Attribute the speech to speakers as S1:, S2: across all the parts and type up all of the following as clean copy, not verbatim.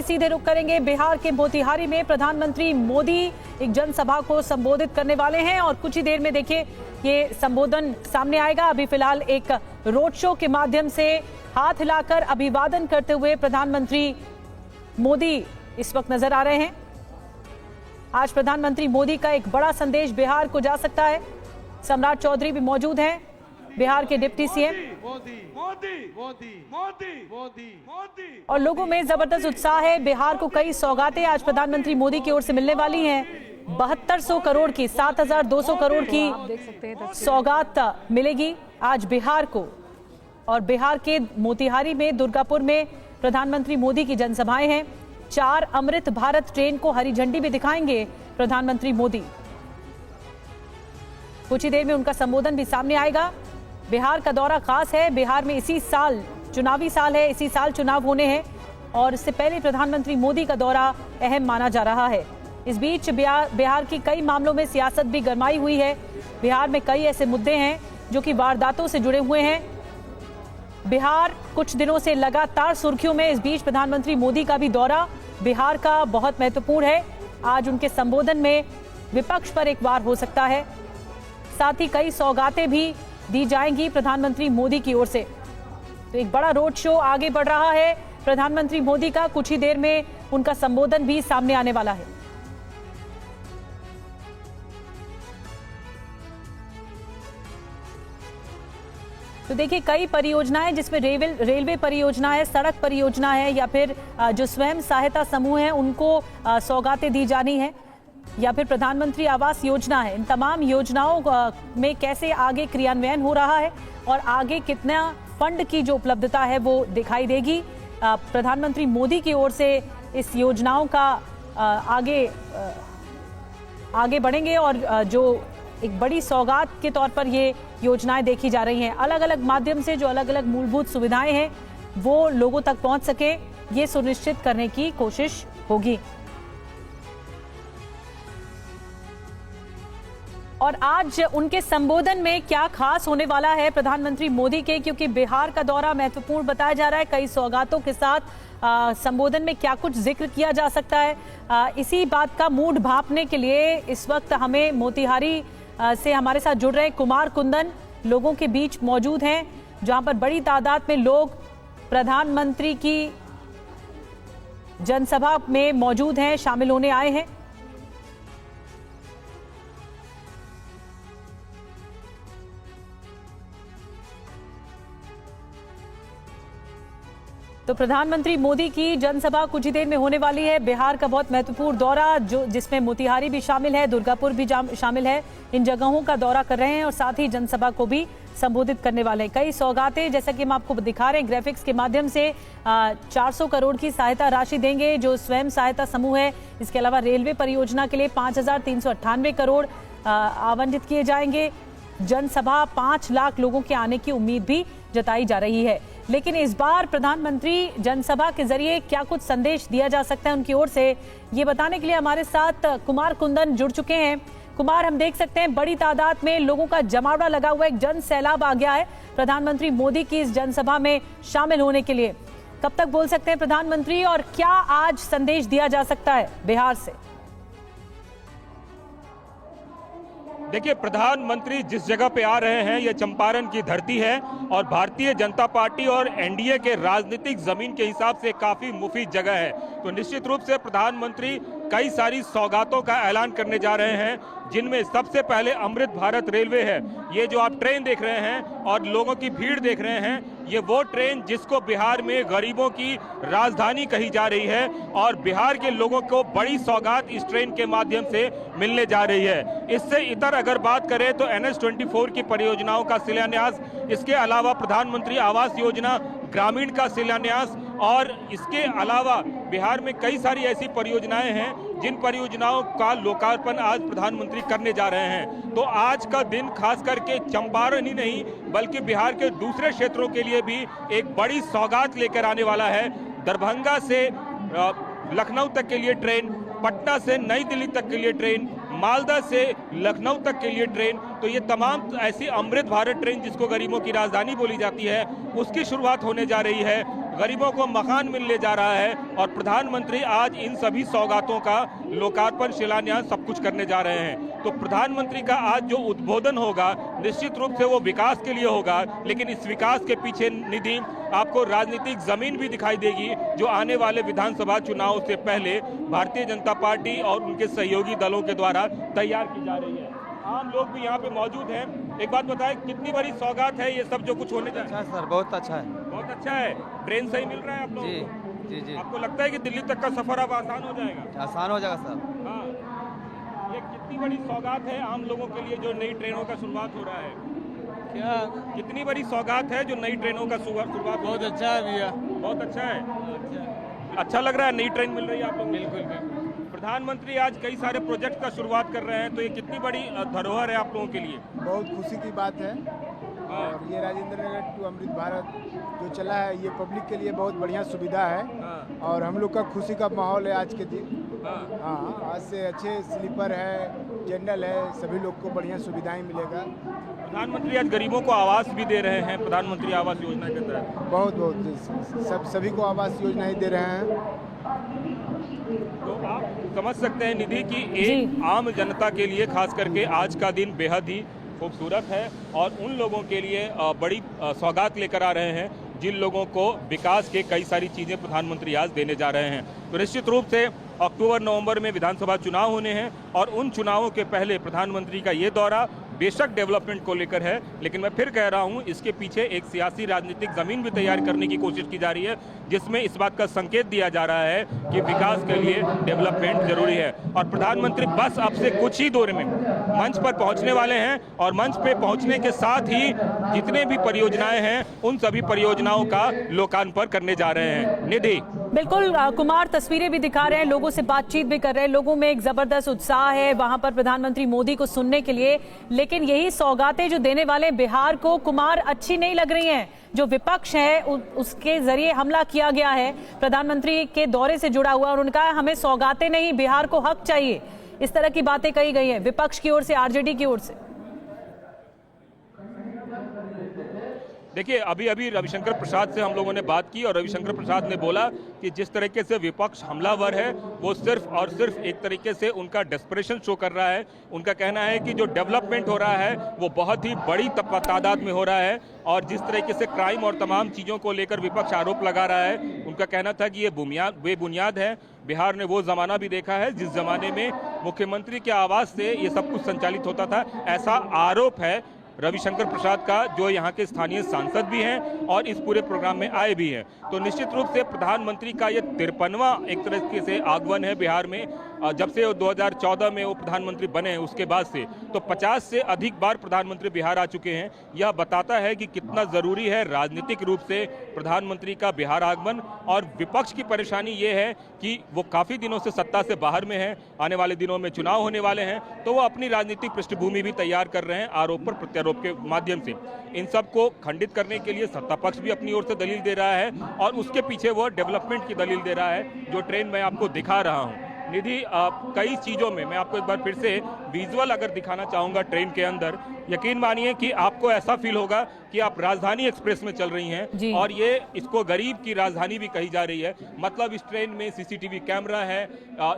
S1: सीधे रुख करेंगे बिहार के मोतिहारी में। प्रधानमंत्री मोदी एक जनसभा को संबोधित करने वाले हैं और कुछ ही देर में देखिए ये संबोधन सामने आएगा। अभी फिलहाल एक रोड शो के माध्यम से हाथ हिलाकर अभिवादन करते हुए प्रधानमंत्री मोदी इस वक्त नजर आ रहे हैं। आज प्रधानमंत्री मोदी का एक बड़ा संदेश बिहार को जा सकता है। सम्राट चौधरी भी मौजूद हैं, बिहार के डिप्टी सीएम। और लोगों में जबरदस्त उत्साह है। बिहार को कई सौगातें आज प्रधानमंत्री मोदी की ओर से मिलने वाली हैं। 7200 करोड़ की 7200 करोड़ की सौगात मिलेगी आज बिहार को। और बिहार के मोतिहारी में, दुर्गापुर में प्रधानमंत्री मोदी की जनसभाएं हैं। 4 अमृत भारत ट्रेन को हरी झंडी भी दिखाएंगे प्रधानमंत्री मोदी। कुछ ही देर में उनका संबोधन भी सामने आएगा। बिहार का दौरा खास है। बिहार में इसी साल चुनावी साल है, इसी साल चुनाव होने हैं और इससे पहले प्रधानमंत्री मोदी का दौरा अहम माना जा रहा है। इस बीच बिहार की कई मामलों में सियासत भी गरमाई हुई है। बिहार में कई ऐसे मुद्दे हैं जो कि वारदातों से जुड़े हुए हैं। बिहार कुछ दिनों से लगातार सुर्खियों में। इस बीच प्रधानमंत्री मोदी का भी दौरा बिहार का बहुत महत्वपूर्ण है। आज उनके संबोधन में विपक्ष पर एक वार हो सकता है। साथ ही कई सौगातें भी दी जाएंगी प्रधानमंत्री मोदी की ओर से। तो एक बड़ा रोड शो आगे बढ़ रहा है प्रधानमंत्री मोदी का। कुछ ही देर में उनका संबोधन भी सामने आने वाला है। तो देखिए कई परियोजनाएं जिसमें रेलवे परियोजना है, सड़क परियोजना है या फिर जो स्वयं सहायता समूह है उनको सौगातें दी जानी है या फिर प्रधानमंत्री आवास योजना है। इन तमाम योजनाओं में कैसे आगे क्रियान्वयन हो रहा है और आगे कितना फंड की जो उपलब्धता है वो दिखाई देगी। प्रधानमंत्री मोदी की ओर से इस योजनाओं का आगे बढ़ेंगे और जो एक बड़ी सौगात के तौर पर ये योजनाएं देखी जा रही हैं। अलग अलग माध्यम से जो अलग अलग मूलभूत सुविधाएं हैं वो लोगों तक पहुंच सके, ये सुनिश्चित करने की कोशिश होगी। और आज उनके संबोधन में क्या खास होने वाला है प्रधानमंत्री मोदी के, क्योंकि बिहार का दौरा महत्वपूर्ण बताया जा रहा है। कई सौगातों के साथ संबोधन में क्या कुछ जिक्र किया जा सकता है, इसी बात का मूड भांपने के लिए इस वक्त हमें मोतिहारी से हमारे साथ जुड़ रहे कुमार कुंदन लोगों के बीच मौजूद हैं, जहां पर बड़ी तादाद में लोग प्रधानमंत्री की जनसभा में मौजूद हैं, शामिल होने आए हैं। तो प्रधानमंत्री मोदी की जनसभा कुछ ही देर में होने वाली है। बिहार का बहुत महत्वपूर्ण दौरा जिसमें मोतिहारी भी शामिल है, दुर्गापुर भी शामिल है। इन जगहों का दौरा कर रहे हैं और साथ ही जनसभा को भी संबोधित करने वाले हैं। कई सौगातें जैसा कि हम आपको दिखा रहे हैं ग्राफिक्स के माध्यम से 400 करोड़ की सहायता राशि देंगे जो स्वयं सहायता समूह है। इसके अलावा रेलवे परियोजना के लिए 5398 करोड़ आवंटित किए जाएंगे। जनसभा 5 लाख लोगों के आने की उम्मीद भी जताई जा रही है। लेकिन इस बार प्रधानमंत्री जनसभा के जरिए क्या कुछ संदेश दिया जा सकता है उनकी ओर से, ये बताने के लिए हमारे साथ कुमार कुंदन जुड़ चुके हैं। कुमार, हम देख सकते हैं बड़ी तादाद में लोगों का जमावड़ा लगा हुआ, एक जन सैलाब आ गया है प्रधानमंत्री मोदी की इस जनसभा में शामिल होने के लिए। कब तक बोल सकते हैं प्रधानमंत्री और क्या आज संदेश दिया जा सकता है बिहार से?
S2: देखिए, प्रधानमंत्री जिस जगह पे आ रहे हैं ये चंपारण की धरती है और भारतीय जनता पार्टी और एनडीए के राजनीतिक जमीन के हिसाब से काफी मुफीद जगह है। तो निश्चित रूप से प्रधानमंत्री कई सारी सौगातों का ऐलान करने जा रहे हैं, जिनमें सबसे पहले अमृत भारत रेलवे है। ये जो आप ट्रेन देख रहे हैं और लोगों की भीड़ देख रहे हैं, ये वो ट्रेन जिसको बिहार में गरीबों की राजधानी कही जा रही है और बिहार के लोगों को बड़ी सौगात इस ट्रेन के माध्यम से मिलने जा रही है। इससे इतर अगर बात करें तो NH-24 की परियोजनाओं का शिलान्यास, इसके अलावा प्रधानमंत्री आवास योजना ग्रामीण का शिलान्यास और इसके अलावा बिहार में कई सारी ऐसी परियोजनाएं हैं जिन परियोजनाओं का लोकार्पण आज प्रधानमंत्री करने जा रहे हैं। तो आज का दिन खास करके चंपारण ही नहीं बल्कि बिहार के दूसरे क्षेत्रों के लिए भी एक बड़ी सौगात लेकर आने वाला है। दरभंगा से लखनऊ तक के लिए ट्रेन, पटना से नई दिल्ली तक के लिए ट्रेन, मालदा से लखनऊ तक के लिए ट्रेन तो ये तमाम ऐसी अमृत भारत ट्रेन, जिसको गरीबों की राजधानी बोली जाती है, उसकी शुरुआत होने जा रही है। गरीबों को मकान मिलने जा रहा है और प्रधानमंत्री आज इन सभी सौगातों का लोकार्पण, शिलान्यास सब कुछ करने जा रहे हैं। तो प्रधानमंत्री का आज जो उद्बोधन होगा, निश्चित रूप से वो विकास के लिए होगा, लेकिन इस विकास के पीछे निधि आपको राजनीतिक जमीन भी दिखाई देगी, जो आने वाले विधानसभा चुनाव से पहले भारतीय जनता पार्टी और उनके सहयोगी दलों के द्वारा तैयार की जा रही है। आम लोग भी यहाँ पे मौजूद हैं। एक बात बताएं, कितनी बड़ी सौगात है ये सब जो कुछ होने जा रहा है?
S3: अच्छा सर, बहुत अच्छा है।
S2: बहुत अच्छा है। ट्रेन सही मिल रहा है आप लोगों
S3: जी
S2: को?
S3: जी जी,
S2: आपको लगता है कि दिल्ली तक का सफर अब आसान हो जाएगा?
S3: आसान हो जाएगा सर।
S2: हाँ, ये कितनी बड़ी सौगात है आम लोगों के लिए जो नई ट्रेनों का शुरुआत हो रहा है?
S3: क्या
S2: कितनी बड़ी सौगात है जो नई ट्रेनों का शुरुआत?
S3: बहुत अच्छा है भैया,
S2: बहुत अच्छा है। अच्छा लग रहा है, नई ट्रेन मिल रही है आप लोग?
S3: बिल्कुल बिल्कुल।
S2: प्रधानमंत्री आज कई सारे प्रोजेक्ट का शुरुआत कर रहे हैं, तो ये कितनी बड़ी धरोहर है आप लोगों के लिए?
S4: बहुत खुशी की बात है। और ये राजेंद्र नगर टू अमृत भारत जो चला है, ये पब्लिक के लिए बहुत बढ़िया सुविधा है। और हम लोग का खुशी का माहौल है आज के दिन। हाँ, आज से अच्छे स्लीपर है, जनरल है, सभी लोग को बढ़िया सुविधाएं मिलेगा।
S2: प्रधानमंत्री आज गरीबों को आवास भी दे रहे हैं, प्रधानमंत्री आवास योजना के तहत।
S4: बहुत सभी को आवास योजनाएं दे रहे हैं।
S2: तो आप समझ सकते हैं निधि की एक आम जनता के लिए खास करके आज का दिन बेहद ही खूबसूरत है और उन लोगों के लिए बड़ी सौगात लेकर आ रहे हैं जिन लोगों को विकास के कई सारी चीज़ें प्रधानमंत्री आज देने जा रहे हैं। तो निश्चित रूप से अक्टूबर नवंबर में विधानसभा चुनाव होने हैं और उन चुनावों के पहले प्रधानमंत्री का ये दौरा बेशक डेवलपमेंट को लेकर है, लेकिन मैं फिर कह रहा हूं इसके पीछे एक सियासी राजनीतिक जमीन भी तैयार करने की कोशिश की जा रही है, जिसमें इस बात का संकेत दिया जा रहा है कि विकास के लिए डेवलपमेंट जरूरी है। और प्रधानमंत्री बस अब से कुछ ही देर में मंच पर पहुंचने वाले हैं और मंच पे पहुंचने के साथ ही जितने भी परियोजनाएं हैं उन सभी परियोजनाओं का लोकार्पण करने जा रहे हैं। निधि
S1: बिल्कुल कुमार, तस्वीरें भी दिखा रहे हैं, लोगों से बातचीत भी कर रहे हैं, लोगों में एक जबरदस्त उत्साह है वहां पर प्रधानमंत्री मोदी को सुनने के लिए। लेकिन यही सौगातें जो देने वाले बिहार को, कुमार, अच्छी नहीं लग रही हैं। जो विपक्ष है उसके जरिए हमला किया गया है प्रधानमंत्री के दौरे से जुड़ा हुआ, और उनका हमें सौगातें नहीं, बिहार को हक चाहिए, इस तरह की बातें कही गई हैं विपक्ष की ओर से, आरजेडी की ओर से।
S2: देखिए, अभी अभी रविशंकर प्रसाद से हम लोगों ने बात की और रविशंकर प्रसाद ने बोला कि जिस तरीके से विपक्ष हमलावर है वो सिर्फ और सिर्फ एक तरीके से उनका डेस्परेशन शो कर रहा है। उनका कहना है कि जो डेवलपमेंट हो रहा है वो बहुत ही बड़ी तादाद में हो रहा है और जिस तरीके से क्राइम और तमाम चीज़ों को लेकर विपक्ष आरोप लगा रहा है, उनका कहना था कि ये बेबुनियाद है। बिहार ने वो ज़माना भी देखा है जिस ज़माने में मुख्यमंत्री के आवास से ये सब कुछ संचालित होता था, ऐसा आरोप है रविशंकर प्रसाद का, जो यहाँ के स्थानीय सांसद भी हैं और इस पूरे प्रोग्राम में आए भी हैं। तो निश्चित रूप से प्रधानमंत्री का ये 53वां एक तरीके से आगमन है बिहार में। जब से 2014 में वो प्रधानमंत्री बने उसके बाद से तो 50 से अधिक बार प्रधानमंत्री बिहार आ चुके हैं। यह बताता है कि कितना ज़रूरी है राजनीतिक रूप से प्रधानमंत्री का बिहार आगमन। और विपक्ष की परेशानी ये है कि वो काफ़ी दिनों से सत्ता से बाहर में है, आने वाले दिनों में चुनाव होने वाले हैं, तो वो अपनी राजनीतिक पृष्ठभूमि भी तैयार कर रहे हैं आरोप पर प्रत्यारोप के माध्यम से। इन सब को खंडित करने के लिए सत्ता पक्ष भी अपनी ओर से दलील दे रहा है और उसके पीछे वो डेवलपमेंट की दलील दे रहा है, जो ट्रेन मैं आपको दिखा रहा हूँ। निधि, कई चीज़ों में मैं आपको एक बार फिर से विजुअल अगर दिखाना चाहूँगा ट्रेन के अंदर, यकीन मानिए कि आपको ऐसा फील होगा कि आप राजधानी एक्सप्रेस में चल रही हैं और ये इसको गरीब की राजधानी भी कही जा रही है। मतलब इस ट्रेन में सीसीटीवी कैमरा है,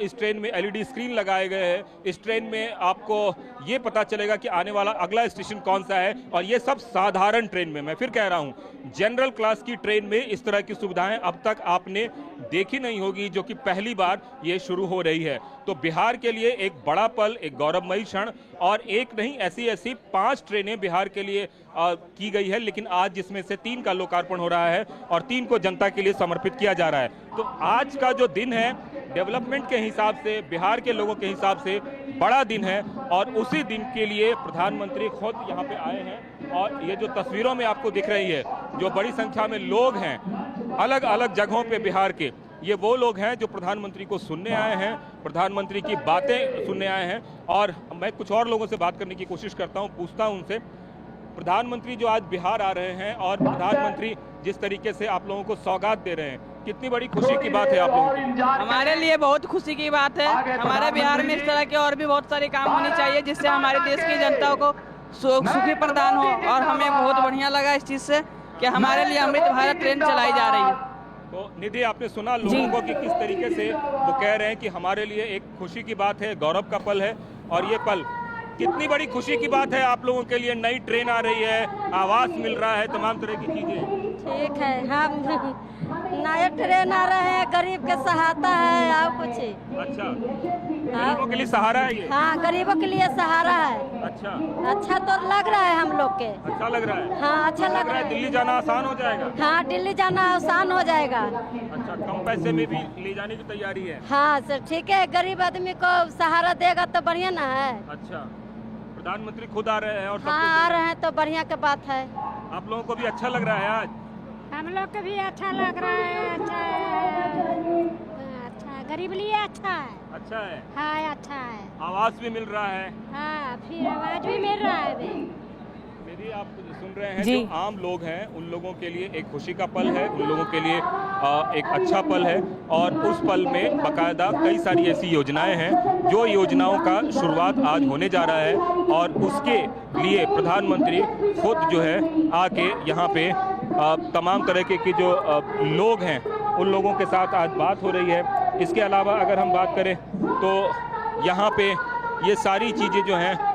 S2: इस ट्रेन में एलईडी स्क्रीन लगाए गए हैं, इस ट्रेन में आपको ये पता चलेगा कि आने वाला अगला स्टेशन कौन सा है। और ये सब साधारण ट्रेन में, मैं फिर कह रहा हूँ, जनरल क्लास की ट्रेन में इस तरह की सुविधाएं अब तक आपने देखी नहीं होगी, जो कि पहली बार ये शुरू हो रही है। तो बिहार के लिए एक बड़ा पल, एक गौरवमयी क्षण, और एक नहीं ऐसी 5 ट्रेनें बिहार के लिए की गई है, लेकिन आज जिसमें से 3 का लोकार्पण हो रहा है और 3 को जनता के लिए समर्पित किया जा रहा है। तो आज का जो दिन है डेवलपमेंट के हिसाब से, बिहार के लोगों के हिसाब से बड़ा दिन है और उसी दिन के लिए प्रधानमंत्री खुद यहाँ पे आए हैं। और ये जो तस्वीरों में आपको दिख रही है, जो बड़ी संख्या में लोग हैं अलग अलग जगहों पे बिहार के, ये वो लोग हैं जो प्रधानमंत्री को सुनने आए हैं, प्रधानमंत्री की बातें सुनने आए हैं। और मैं कुछ और लोगों से बात करने की कोशिश करता हूं, पूछता हूं उनसे, प्रधानमंत्री जो आज बिहार आ रहे हैं और प्रधानमंत्री जिस तरीके से आप लोगों को सौगात दे रहे हैं, कितनी बड़ी खुशी की बात है आप लोगों की?
S5: हमारे लिए बहुत खुशी की बात है। हमारे बिहार में इस तरह के और भी बहुत सारे काम होने चाहिए जिससे हमारे देश की जनता को सुखी प्रदान हो। और हमें बहुत बढ़िया लगा इस चीज़ से कि हमारे लिए अमृत भारत ट्रेन चलाई जा रही है।
S2: तो निधि, आपने सुना लोगों को कि किस तरीके से वो कह रहे हैं कि हमारे लिए एक खुशी की बात है, गौरव का पल है। और ये पल कितनी बड़ी खुशी की बात है आप लोगों के लिए। नई ट्रेन आ रही है, आवास मिल रहा है, तमाम तरह की चीजें।
S6: ठीक है, हम नया ट्रेन आ रहे हैं, गरीब के सहायता है और कुछ।
S2: अच्छा, गरीबों के लिए सहारा है ये।
S6: हाँ, गरीबों के लिए सहारा है।
S2: अच्छा,
S6: अच्छा तो लग रहा है हम लोग के।
S2: अच्छा लग रहा है।
S6: हाँ, अच्छा लग रहा है।
S2: दिल्ली जाना आसान हो जाएगा।
S6: हाँ, दिल्ली जाना आसान हो जाएगा।
S2: अच्छा, कम पैसे में भी ले जाने की तैयारी है।
S6: हाँ सर, ठीक है, गरीब आदमी को सहारा देगा तो बढ़िया ना है।
S2: अच्छा, प्रधानमंत्री खुद आ रहे हैं और सब
S6: हाँ,
S2: कुछ
S6: आ रहे हैं तो बढ़िया की बात है।
S2: आप लोगों को भी अच्छा लग रहा है आज?
S7: हम लोग को भी अच्छा लग रहा है। अच्छा है, अच्छा, गरीब लिए अच्छा है।
S2: अच्छा है।
S7: हाँ, अच्छा है।
S2: आवास भी मिल रहा है।
S7: हाँ, फिर आवाज भी मिल रहा है अभी।
S2: दीदी, आप सुन रहे हैं,
S1: जी।
S2: जो आम लोग हैं उन लोगों के लिए एक खुशी का पल है, उन लोगों के लिए एक अच्छा पल है। और उस पल में बाकायदा कई सारी ऐसी योजनाएं हैं, जो योजनाओं का शुरुआत आज होने जा रहा है। और उसके लिए प्रधानमंत्री खुद जो है आके यहाँ पे तमाम तरह के जो लोग हैं उन लोगों के साथ आज बात हो रही है। इसके अलावा अगर हम बात करें तो यहाँ पे ये सारी चीज़ें जो हैं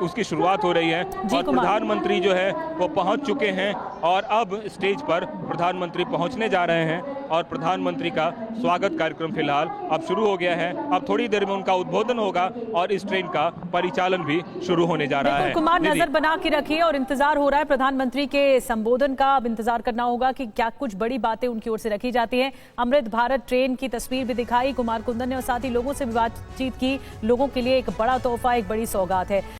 S2: उसकी शुरुआत हो रही है। और प्रधानमंत्री जो है वो पहुंच चुके हैं और अब स्टेज पर प्रधानमंत्री पहुंचने जा रहे हैं। और प्रधानमंत्री का स्वागत कार्यक्रम फिलहाल अब शुरू हो गया है। अब थोड़ी देर में उनका उद्बोधन होगा और इस ट्रेन का परिचालन भी शुरू होने जा रहा है।
S1: कुमार, नजर बना के रखिए और इंतजार हो रहा है प्रधानमंत्री के संबोधन का। अब इंतजार करना होगा कि क्या कुछ बड़ी बातें उनकी ओर से रखी जाती हैं। अमृत भारत ट्रेन की तस्वीर भी दिखाई कुमार कुंदन ने और साथ ही लोगों से भी बातचीत की। लोगों के लिए एक बड़ा तोहफा, एक बड़ी सौगात है।